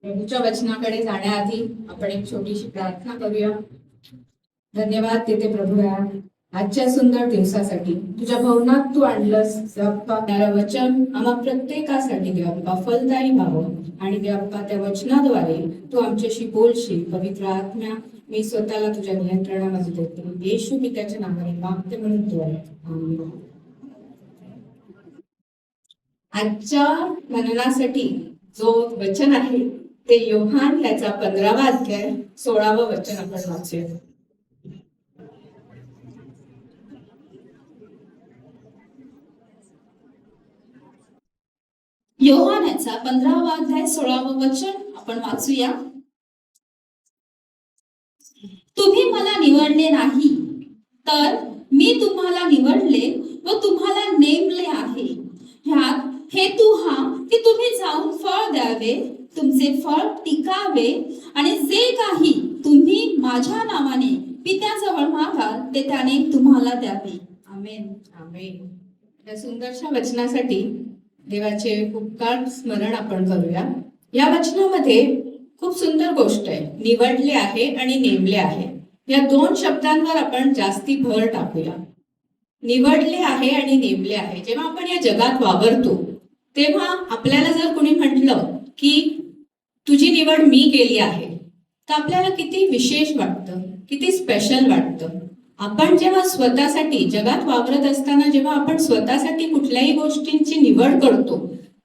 प्रभूच्या वचनाकडे जाण्याआधी आपण एक छोटीशी प्रार्थना करूया. धन्यवाद देते प्रभूया आजच्या सुंदर दिवसासाठी. तुझ्या भवनात तू आणलंस देवप्पा. वचन आम्हा प्रत्येकासाठी देवप्पा फलदायी व्हावं आणि देवप्पा त्या वचनाद्वारे तू आमच्याशी बोलशील. पवित्र आत्म्या, मी स्वतःला तुझ्या नियंत्रणामध्ये देते. येशू मी त्याच्या नावाने मागते म्हणून तू आमेन. आजच्या मननासाठी जो वचन आहे ते योहान याचा 15वा अध्याय 16वं वचन आपण वाचूया. योहान याचा 15वा अध्याय 16वं वचन आपण वाचूया. तुम्ही मला निवडले नाही, तर मी तुम्हाला निवडले व तुम्हाला नेमले आहे. ह्यात हेतू हा की तुम्ही जाऊन फळ द्यावे, तुमचे फळ टिकावे आणि जे काही तुम्ही माझ्या नावाने पित्याजवळ मागाल ते त्याने तुम्हाला द्यावे. आमेन. आमेन. या सुंदरशा वचनासाठी देवाचे खूप काळ स्मरण आपण करूया. या वचनामध्ये खूप सुंदर गोष्ट आहे. निवडले आहे आणि नेमले आहे या दोन शब्दांवर आपण जास्ती भर टाकूया. निवडले आहे आणि नेमले आहे. जेव्हा आपण या जगात वावरतो तेव्हा आपल्याला जर कोणी म्हटलं की तुझी निवड मी केली आहे तर आपल्याला किती विशेष वाटतं, किती स्पेशल वाटतं. आपण जेव्हा स्वतःसाठी जगात वावरत असताना जेव्हा आपण स्वतःसाठी कुठल्याही गोष्टींची निवड करतो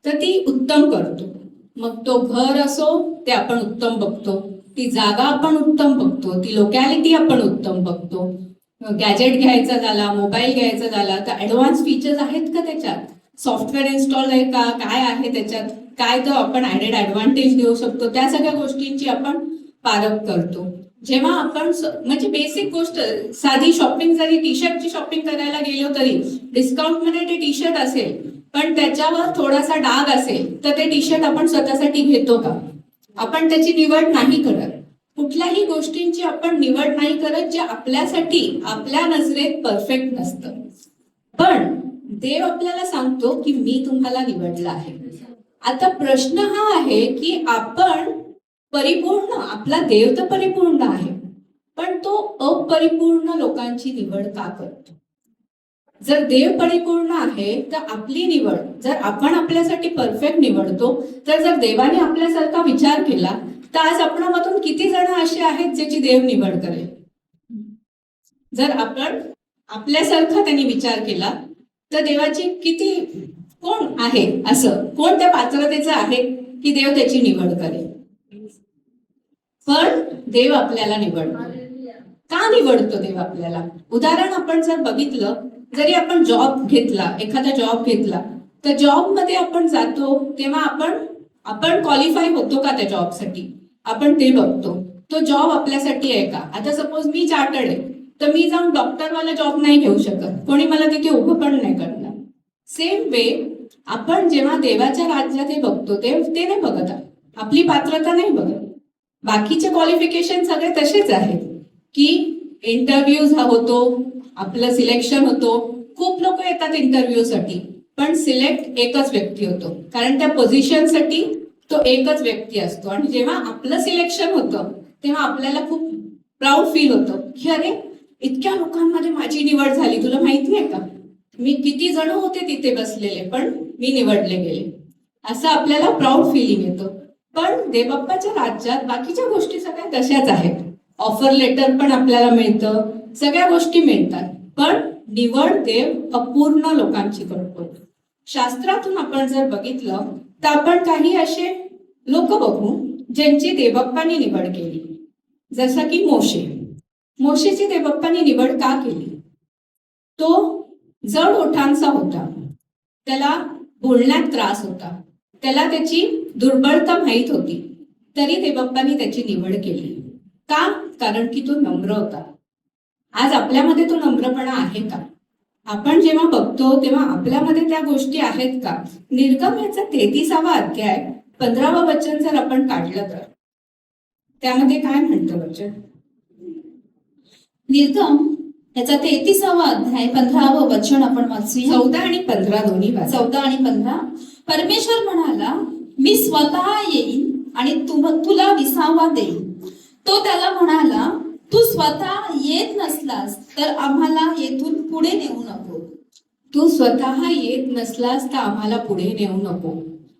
तर ती उत्तम करतो. मग तो घर असो ते आपण उत्तम बघतो, ती जागा आपण उत्तम बघतो, ती लोकॅलिटी आपण उत्तम बघतो. गॅजेट घ्यायचा झाला, मोबाईल घ्यायचा झाला तर ऍडव्हान्स फीचर्स आहेत का त्याच्यात, सॉफ्टवेअर इन्स्टॉल आहे का, काय आहे त्याच्यात, काय तर आपण ऍडेड ऍडव्हान्टेज देऊ शकतो, त्या सगळ्या गोष्टींची आपण पारख करतो. जेव्हा आपण म्हणजे बेसिक गोष्ट साधी शॉपिंग, जरी टी शर्टची शॉपिंग करायला गेलो तरी डिस्काउंट मध्ये ते टी शर्ट असेल पण त्याच्यावर थोडासा डाग असेल तर ते टी शर्ट आपण स्वतःसाठी घेतो का? आपण त्याची निवड नाही करत. कुठल्याही गोष्टींची आपण निवड नाही करत जे आपल्यासाठी आपल्या नजरेत परफेक्ट नसतं. पण देव आपल्याला सांगतो की मी तुम्हाला निवडलं आहे. आता प्रश्न हा आहे की आपण परिपूर्ण, आपला देव तर परिपूर्ण आहे पण तो अपरिपूर्ण लोकांची निवड का करतो? जर देव परिपूर्ण आहे तर आपली निवड, जर आपण आपल्यासाठी परफेक्ट निवडतो, तर जर देवाने आपल्यासारखा विचार केला तर आज आपणामधून किती जण असे आहेत ज्याची देव निवड करेल? जर आपण आपल्यासारखा त्यांनी विचार केला तर देवाची किती, कोण आहे असं, कोण त्या पात्रतेचं आहे की देव त्याची निवड करेल? पण देव आपल्याला निवडतो. का निवडतो देव आपल्याला? उदाहरण आपण जर बघितलं, जरी आपण जॉब घेतला, एखादा जॉब घेतला तर जॉब मध्ये आपण जातो तेव्हा आपण क्वालिफाय होतो का त्या जॉबसाठी, आपण ते बघतो. तो जॉब आपल्यासाठी आहे का? आता सपोज मी चार्टर्ड आहे तर मी जाऊन डॉक्टरवाला जॉब नाही घेऊ शकत, कोणी मला तिथे उभं पण नाही करणार. सेम वे आपण जेव्हा देवाच्या राज्यात हे बघतो ते नाही बघत, आपली पात्रता नाही बघत. बाकीचे क्वालिफिकेशन सगळे तसेच आहेत की इंटरव्ह्यूज हा होतो, आपलं सिलेक्शन होतो, खूप लोक येतात इंटरव्ह्यूसाठी पण सिलेक्ट एकच व्यक्ती होतो, कारण त्या पोझिशनसाठी तो एकच व्यक्ती असतो. आणि जेव्हा आपलं सिलेक्शन होतं तेव्हा आपल्याला खूप प्राऊड फील होतं की अरे इतक्या लोकांमध्ये माझी निवड झाली. तुला माहिती आहे का, मी किती जण होते तिथे बसलेले पण मी निवडले गेले, असं आपल्याला प्राऊड फिलिंग येतं. पण देवबाप्पाच्या राज्यात बाकीच्या गोष्टी सगळ्या तशाच आहेत. ऑफर लेटर पण आपल्याला मिळतं, सगळ्या गोष्टी मिळतात, पण निवड देव अपूर्ण लोकांची करतो. शास्त्रातून आपण जर बघितलं तर आपण काही असे लोक बघू ज्यांची देवबाप्पांनी निवड केली. जसं की मोशेची देवबाप्पांनी निवड का केली? तो जड ओठांचा होता, त्याला बोलण्यात त्रास होता, त्याला त्याची दुर्बलता माहीत होती, तरी देवबाप्पांनी त्याची निवड केली. का? कारण की तो नम्र होता. आज आपल्यामध्ये तो नम्रपणा आहे का? आपण जेव्हा बघतो तेव्हा आपल्यामध्ये त्या गोष्टी आहेत का? निर्गम याचा 33वा अध्याय 15वं वचन जर आपण काढलं तर त्यामध्ये काय म्हणतं वचन? निर्गम याचा 33वा अध्याय 15वं वचन आपण वाचूया. 14 आणि 15 दोन्ही वाचा. 14 आणि 15. परमेश्वर म्हणाला, मी स्वतः येईन आणि तुला विसावा देईल. तो त्याला म्हणाला, तू स्वतः येत नसलास तर आम्हाला येथून पुढे नेऊ नको. तू स्वतः येत नसलास तर आम्हाला पुढे नेऊ नको.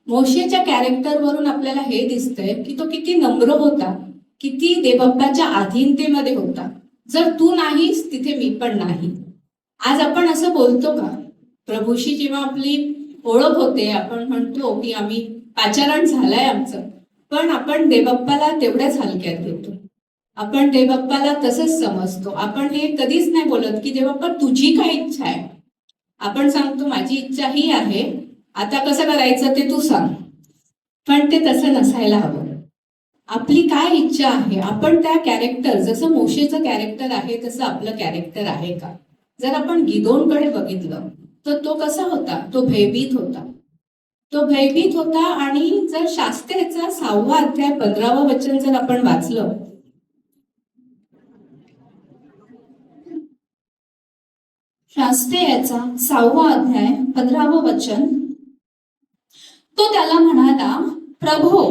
मोशेच्या कॅरेक्टरवरून आपल्याला हे दिसतंय की तो किती नम्र होता, किती देवबाप्पाच्या अधीनतेमध्ये होता. जर तू नाहीस तिथे मी पण नाही. आज आपण असं बोलतो का? प्रभूशी जेव्हा आपली ओळख होते आपण म्हणतो की आम्ही पाचारण झालंय आमचं, पण आपण देवबाप्पाला तेवढ्याच हलक्यात घेतो. आपण देवबाप्पाला तसंच समजतो. आपण हे कधीच नाही बोलत की देवबाप्पा तुझी काय इच्छा आहे. आपण सांगतो माझी इच्छा ही आहे, आता कसं करायचं ते तू सांग. पण ते तसं नसायला हवं. आपली काय इच्छा आहे, आपण त्या कॅरेक्टर, जसं मोशेचं कॅरेक्टर आहे तसं आपलं कॅरेक्टर आहे का? जर आपण गिदोनकडे बघितलं तर तो कसा होता? तो भयभीत होता. तो भयभीत होता. आणि जर शास्त्रेचा 6वा अध्याय 15वं वचन जर आपण वाचलं, शास्त्रेयाचा 6वा अध्याय 15वं वचन, तो त्याला म्हणाला, प्रभो,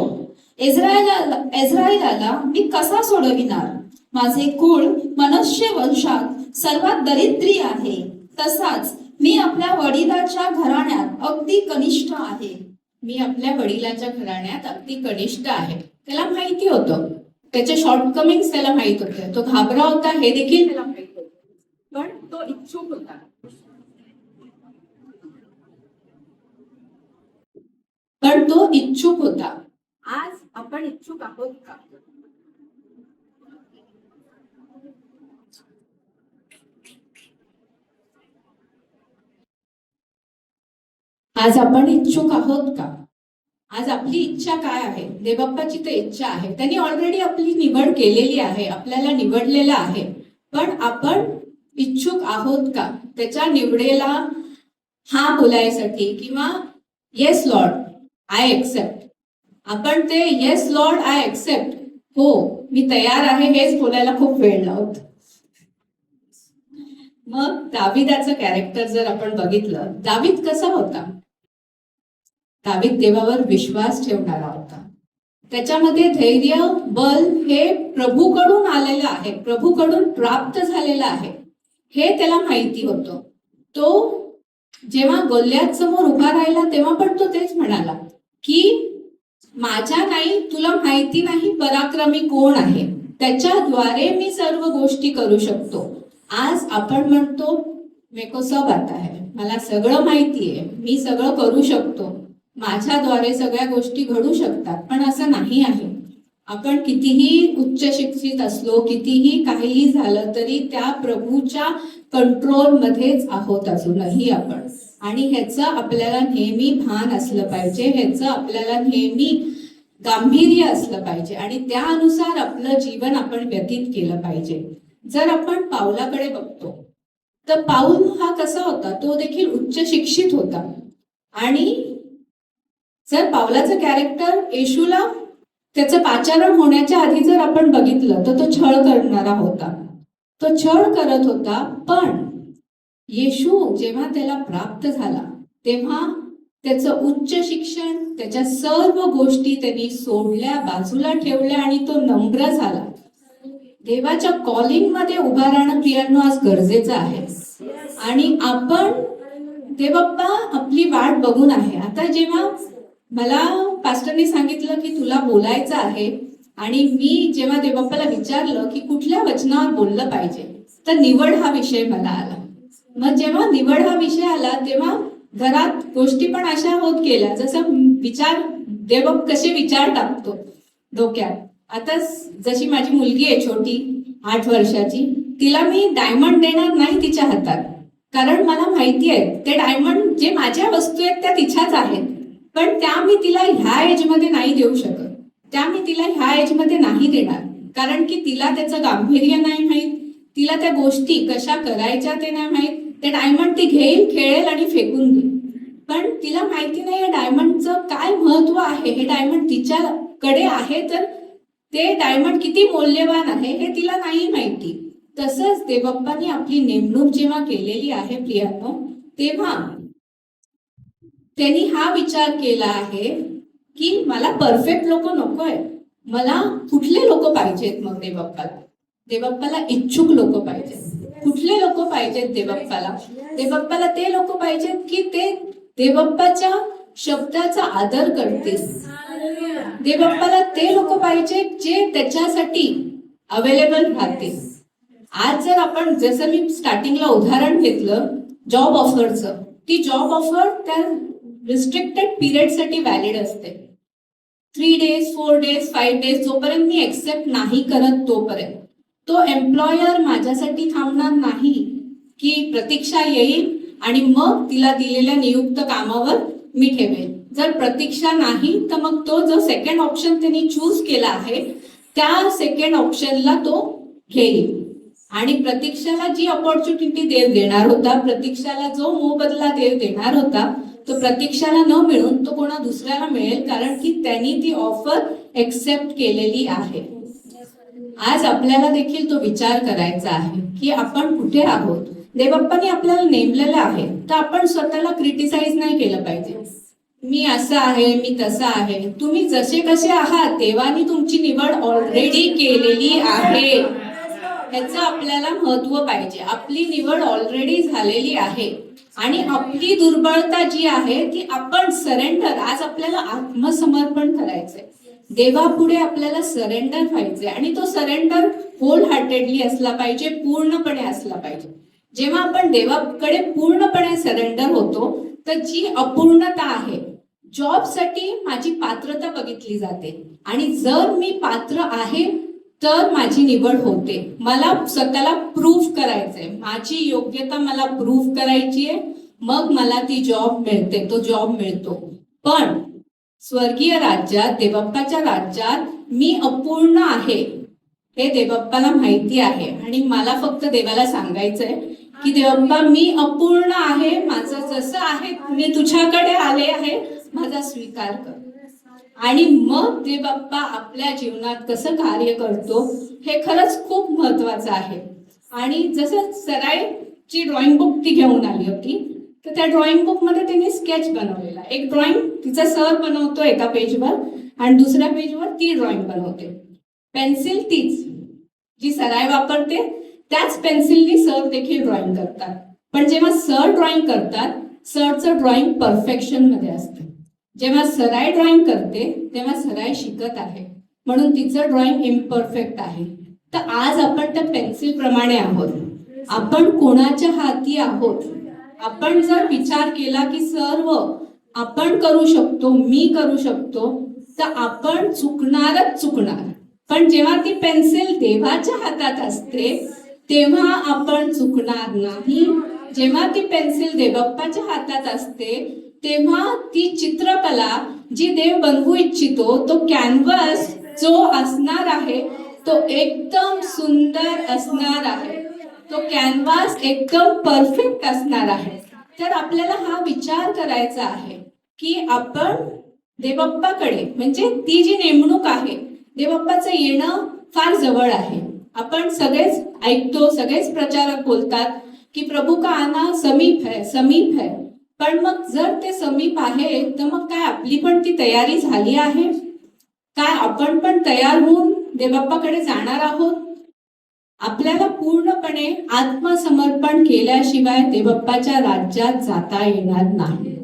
इस्रायलाला मी कसा सोडविणार? माझे कुळ मनुष्य वंशात सर्वात दरिद्री आहे. तसाच मी आपल्या वडिलाच्या घराण्यात अगदी कनिष्ठ आहे. मी आपल्या वडिलाच्या घराण्यात अगदी कनिष्ठ आहे. त्याला माहिती होतं, त्याचे शॉर्टकमिंग्स त्याला माहित होते. तो घाबरा होता हे देखील त्याला माहित होतं, पण तो इच्छुक होता. आज आपण इच्छुक आहोत का? आज आपण इच्छुक आहोत का? आज आपली इच्छा काय आहे? देवबाप्पाची तर इच्छा आहे, त्यांनी ऑलरेडी आपली निवड केलेली आहे, आपल्याला निवडलेलं आहे. पण आपण इच्छुक आहोत का त्याच्या निवडेला हा बोलायसाठी, किंवा येस लॉर्ड आय एक्सेप्ट. आपण ते येस लॉर्ड आय एक्सेप्ट, हो मी तयार आहे, हेच बोलायला खूप वेळ लावतो. मग दाविदाचं कॅरेक्टर जर आपण बघितलं, दावीद कसा होता? दावीद देवावर विश्वास ठेवणारा होता. त्याच्यामध्ये धैर्य, बल हे प्रभूकडून आलेलं आहे, प्रभूकडून प्राप्त झालेलं आहे, हे त्याला माहिती होतं. तो जेव्हा गोल्यात समोर उभा राहिला तेव्हा पण तो तेच म्हणाला की माझ्या नाही, तुला माहिती नाही पराक्रमी कोण आहे, त्याच्याद्वारे मी सर्व गोष्टी करू शकतो. आज आपण म्हणतो मेको सब आता है, मला सगळं माहिती आहे, मी सगळं करू शकतो, माझ्याद्वारे सगळ्या गोष्टी घडू शकतात. पण असं नाही आहे. आपण कितीही उच्च शिक्षित असलो, कितीही काहीही झालं तरी त्या प्रभूच्या कंट्रोल मध्येच आहोत अजूनही आपण. आणि ह्याचं आपल्याला नेहमी भान असलं पाहिजे, ह्याचं आपल्याला नेहमी गांभीर्य असलं पाहिजे आणि त्यानुसार आपलं जीवन आपण व्यतीत केलं पाहिजे. जर आपण पाऊलाकडे बघतो तर पाऊल हा कसा होता? तो देखील उच्च शिक्षित होता. आणि जर पावलाचं कॅरेक्टर येशूला त्याचं पाचारण होण्याच्या आधी जर आपण बघितलं तर तो छळ करणारा होता, तो छळ करत होता. पण येशू जेव्हा त्याला प्राप्त झाला तेव्हा त्याचं उच्च शिक्षण, त्याच्या सर्व गोष्टी त्यांनी सोडल्या, बाजूला ठेवल्या आणि तो नम्र झाला. देवाच्या कॉलिंग मध्ये उभा राहणं प्रियांनो आज गरजेचं आहे. आणि आपण देवबाप्पा आपली वाट बघून आहे. आता जेव्हा मला पास्टरने सांगितलं की तुला बोलायचं आहे, आणि मी जेव्हा देवबाप्पाला विचारलं की कुठल्या वचनावर बोललं पाहिजे, तर निवड हा विषय मला आला. मग जेव्हा निवड हा विषय आला तेव्हा घरात गोष्टी पण अशा होत गेल्या, जसं विचार देवबाप कसे विचार टाकतो डोक्यात. आता जशी माझी मुलगी आहे छोटी 8 वर्षाची, तिला मी डायमंड देणार नाही तिच्या हातात, कारण मला माहिती आहे ते डायमंड जे माझ्या वस्तू आहेत त्या तिच्याच आहेत, पण त्या मी तिला ह्या एजमध्ये नाही देऊ शकत, त्या मी तिला ह्या एजमध्ये नाही देणार, कारण की तिला त्याचं गांभीर्य नाही माहीत, तिला त्या गोष्टी कशा करायच्या ते नाही माहीत. ते डायमंड ती घेईल, खेळेल आणि फेकून देईल, पण तिला माहिती नाही या डायमंडचं काय महत्व आहे, हे डायमंड तिच्याकडे आहे तर ते डायमंड किती मौल्यवान आहे हे तिला नाही माहिती. तसंच देवबाप्पांनी आपली नेमणूक जेव्हा केलेली आहे प्रियांनो, तेव्हा त्यांनी हा विचार केला आहे की मला परफेक्ट लोक नकोय, मला कुठले लोक पाहिजेत. मग देवबाप्पाला इच्छुक लोक पाहिजेत. कुठले लोक पाहिजेत देवबाप्पाला ते लोक पाहिजेत की ते देवबाप्पाच्या शब्दाचा आदर करतील. देवबाप्पाला ते लोक पाहिजेत जे त्याच्यासाठी अवेलेबल राहतील. आज जर आपण, जसं मी स्टार्टिंगला उदाहरण घेतलं जॉब ऑफरचं, ती जॉब ऑफर त्या रिस्ट्रिक्टेड पिरियडसाठी व्हॅलिड असते. 3 days, 4 days, 5 days, जोपर्यंत मी एक्सेप्ट नाही करत तोपर्यंत तो एम्प्लॉयर माझ्यासाठी थांबणार नाही की प्रतीक्षा येईल आणि मग तिला दिलेल्या नियुक्त कामावर मी ठेवेल. जर प्रतीक्षा नाही तर मग तो जो सेकंड ऑप्शन त्यांनी चूज केला आहे त्या सेकंड ऑप्शनला तो घेईल. आणि प्रतीक्षाला जी अपॉर्च्युनिटी देव देणार होता, प्रतीक्षाला जो मोबदला देव देणार होता, तो प्रतीक्षाला न मिळून तो कोणा दुसऱ्याला मिळेल, कारण की त्यांनी ती ऑफर एक्सेप्ट केलेली आहे. आज आपल्याला देखील तो विचार करायचा आहे की आपण कुठे आहोत. देवबाप्पाने आपल्याला नेमलेलं आहे तर आपण स्वतःला क्रिटिसाइज नाही केलं पाहिजे. मी असं आहे, मी तसं आहे. तुम्ही जसे कसे आहात देवानी तुमची निवड ऑलरेडी केलेली आहे. ह्याचं आपल्याला महत्व पाहिजे. आपली निवड ऑलरेडी झालेली आहे आणि आपली दुर्बळता जी आहे ती आपण सरेंडर, आज आपल्याला आत्मसमर्पण करायचंय. देवापुढे आपल्याला सरेंडर व्हायचंय आणि तो सरेंडर होल हार्टेडली असला पाहिजे, पूर्णपणे असला पाहिजे. जेव्हा आपण देवाकडे पूर्णपणे सरेंडर होतो तर जी अपूर्णता आहे, जॉबसाठी माझी पात्रता बघितली जाते आणि जर मी पात्र आहे तर माझी निवड होते. मला स्वतःला प्रूव्ह करायचंय, माझी योग्यता मला प्रूव्ह करायची आहे, मग मला ती जॉब मिळते, तो जॉब मिळतो. पण स्वर्गीय राज्यात, देवबाप्पाच्या राज्यात मी अपूर्ण आहे हे देवबाप्पाला माहिती आहे आणि मला फक्त देवाला सांगायचंय की देवबाप्पा मी अपूर्ण आहे, माझं जसं आहे मी तुझ्याकडे आले आहे, माझा स्वीकार कर. आणि मग देवबाप्पा आपल्या जीवनात कसं कार्य करतो हे खरंच खूप महत्वाचं आहे. आणि जसं सराईची ड्रॉइंग बुक ती घेऊन आली होती, तर त्या ड्रॉइंग बुक मध्ये त्यांनी स्केच बनवलेला. एक ड्रॉइंग तिचा सर बनवतो एका पेजवर आणि दुसऱ्या पेजवर ती ड्रॉइंग बनवते. पेन्सिल तीच जी सराय वापरते त्याच पेन्सिलनी सर देखील ड्रॉइंग करतात. पण जेव्हा सर ड्रॉइंग करतात, सरचं ड्रॉइंग परफेक्शन मध्ये असतं. जेव्हा सराय ड्रॉइंग करते तेव्हा सराय शिकत आहे म्हणून तिचं ड्रॉइंग इम्परफेक्ट आहे. तर आज आपण त्या पेन्सिल प्रमाणे आहोत. आपण कोणाच्या हाती आहोत. आपण जर विचार केला की सर्व आपण करू शकतो, मी करू शकतो, तर आपण चुकणारच चुकणार. पण जेव्हा ती पेन्सिल देवाच्या हातात असते तेव्हा आपण चुकणार नाही. जेव्हा ती पेन्सिल देवबाप्पाच्या हातात असते तेव्हा ती चित्रकला जी देव बनवू इच्छितो, तो कॅनव्हास जो असणार आहे तो एकदम सुंदर असणार आहे, तो कॅनव्हास एकदम परफेक्ट असणार आहे. तर आपल्याला हा विचार करायचा आहे की आपण देवबाप्पाकडे, म्हणजे ती जी नेमणूक आहे, देवबाप्पाचं येणं फार जवळ आहे. आपण सगळेच ऐकतो, सगळेच प्रचारक बोलतात की प्रभू का आना समीप है, समीप है. पण मग जर ते समीप आहे तर मग काय आपली पण ती तयारी झाली आहे? काय आपण पण तयार होऊन देवबाप्पाकडे जाणार आहोत? आपल्याला पूर्णपणे आत्मसमर्पण केल्याशिवाय देवबाप्पाच्या राज्यात जाता येणार नाही.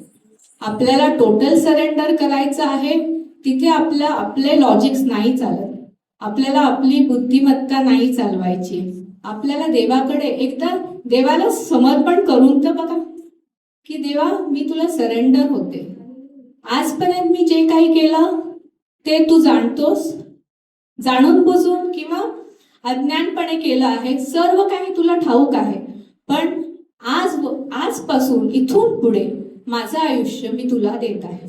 आपल्याला टोटल सरेंडर करायचं आहे. तिथे आपले लॉजिक्स नाही चालत. आपल्याला आपली बुद्धिमत्ता नाही चालवायची. आपल्याला देवाकडे एकदा देवाला समर्पण करून तर बघा की देवा मी तुला सरेंडर होते. आजपर्यंत मी जे काही केलं ते तू जाणतोस. जाणून बुजून किंवा अज्ञानपणे केलं आहे, सर्व काही तुला ठाऊक आहे. पण आजपासून इथून पुढे माझं आयुष्य मी तुला देत आहे.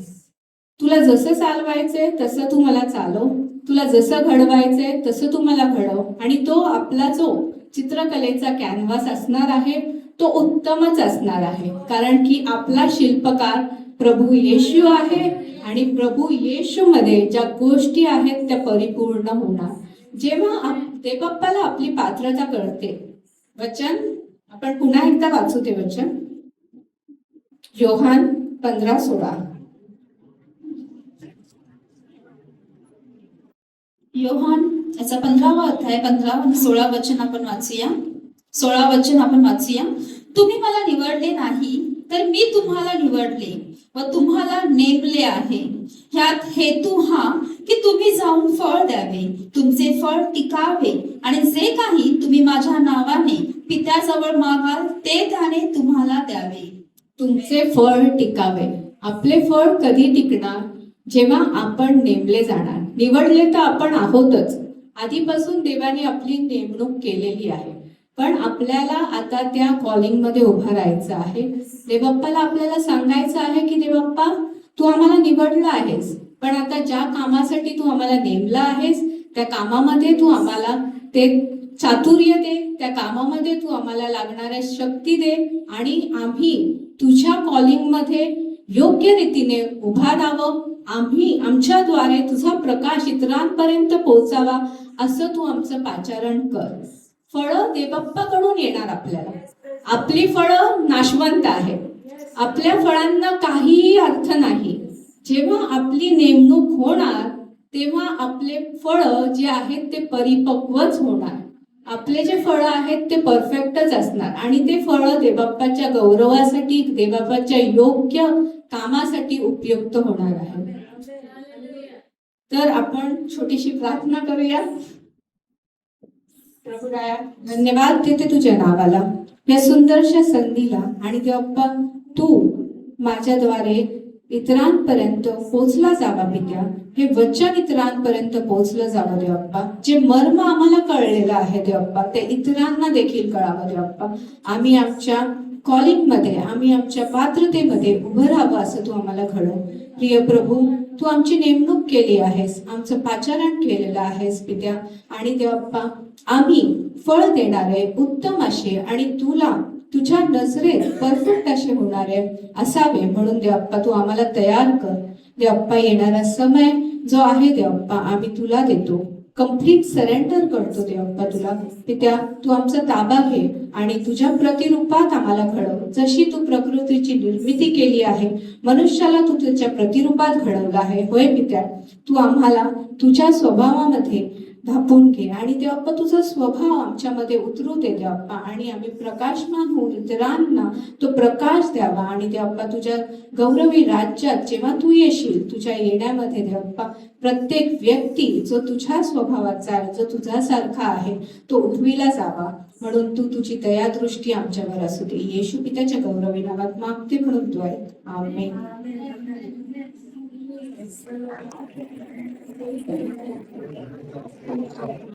तुला जसं चालवायचंय तसं तू मला चालव. तुला जसं घडवायचंय तसं तू मला घडव. आणि तो आपला जो चित्रकलेचा कॅनव्हास असणार आहे तो उत्तमच असणार आहे. कारण की आपला शिल्पकार प्रभू येशू आहे आणि प्रभू येशू मध्ये ज्या गोष्टी आहेत त्या परिपूर्ण होणार. जेव्हा देवबाप्पाला आपली पात्रता कळते. वचन आपण पुन्हा एकदा वाचू ते वचन. योहान 15:16. योहान याचा 15वा अध्याय 15 आणि 16 वचन आपण वाचूया. 16 वचन आपण वाचूया. तुम्ही मला निवडले नाही, तर मी तुम्हाला निवडले व तुम्हाला नेमले आहे. ह्यात हेतू हा की तुम्ही जाऊन फळ द्यावे, तुमचे फळ टिकावे आणि जे काही तुम्ही माझ्या नावाने पित्याजवळ मागाल ते त्याने तुम्हाला द्यावे. तुमचे फळ टिकावे. आपले फळ कधी टिकणार? जेव्हा आपण नेमले जाणार. निवडले तर आपण आहोतच. आधीपासून देवाने आपली नेमणूक केलेली आहे, पण आपल्याला आता त्या कॉलिंग मध्ये उभं राहायचं आहे. देवबाप्पाला आपल्याला सांगायचं आहे की देवबाप्पा, तू आम्हाला निवडला आहेस, पण आता ज्या कामासाठी तू आम्हाला नेमला आहेस त्या कामामध्ये तू आम्हाला ते चातुर्य दे, त्या कामामध्ये तू आम्हाला लागणाऱ्या शक्ती दे आणि आम्ही तुझ्या कॉलिंग मध्ये योग्य रीतीने उभा राहावं. आम्ही आमच्याद्वारे तुझा प्रकाश इतरांपर्यंत पोहोचावा, असं तू आमचं पाचारण कर. फळं देवबाप्पाकडून येणार आपल्याला. आपली फळं नाशवंत आहेत. आपल्या फळांना काहीही अर्थ नाही. जेव्हा आपली नेमणूक होणार तेव्हा आपले फळं जे आहेत ते परिपक्वच होणार. आपले जे फळं आहेत ते परफेक्टच असणार आणि ते फळं देवबाप्पाच्या गौरवासाठी, देवबाप्पाच्या योग्य कामासाठी उपयुक्त होणार आहे. तर आपण छोटीशी प्रार्थना करूया. प्रभुराया, धन्यवाद देते तुझ्या नावाला, या सुंदरशा संधीला. आणि देवबाप्पा, तू माझ्याद्वारे इतरांपर्यंत पोचला जावा पित्या. हे वचन इतरांपर्यंत पोचलं जावं देवबाप्पा. जे मर्म आम्हाला कळलेलं आहे देवबाप्पा, ते इतरांना देखील कळावं देवबाप्पा. आम्ही आमच्या कॉलिंग मध्ये, आम्ही आमच्या पात्रतेमध्ये उभं राहावं असं तू आम्हाला घडव. प्रिय प्रभू, तू आमची नेमणूक केली आहेस, आमचं पाचारण केलेलं आहेस पित्या. आणि देवबाप्पा, आम्ही फळ देणारे उत्तम असे आणि तुला तुझ्या नजरेत परफेक्ट असे होणारे असावे म्हणून देवबाप्पा तू आम्हाला तयार कर. देवबाप्पा, येणारा समय जो आहे देवबाप्पा आम्ही तुला देतो. कम्प्लीट सरेंडर करतो देवबाप्पा तुला. पित्या, तू आमचा ताबा घे आणि तुझ्या प्रतिरूपात आम्हाला घडव. जशी तू प्रकृतीची निर्मिती केली आहे, मनुष्याला तू तुझ्या प्रतिरूपात घडवलं आहे. होय पित्या, तू आम्हाला तुझ्या स्वभावामध्ये धापून घे आणि देवबाप्पा तुझा स्वभाव आमच्यामध्ये उतरू दे देवबाप्पा. आणि आम्ही प्रकाशमान होऊन इतरांना तो प्रकाश द्यावा. आणि देवबाप्पा, तुझ्या गौरवी राज्यात जेव्हा तू येशील, तुझ्या येण्यामध्ये देवबाप्पा प्रत्येक व्यक्ती जो तुझ्या स्वभावाचा आहे, जो तुझ्यासारखा आहे, तो उठविला जावा. म्हणून तू तुझी दयादृष्टी आमच्यावर असू दे. येशू पित्याच्या गौरवी नावात मागते म्हणून तू आहे. आमेन.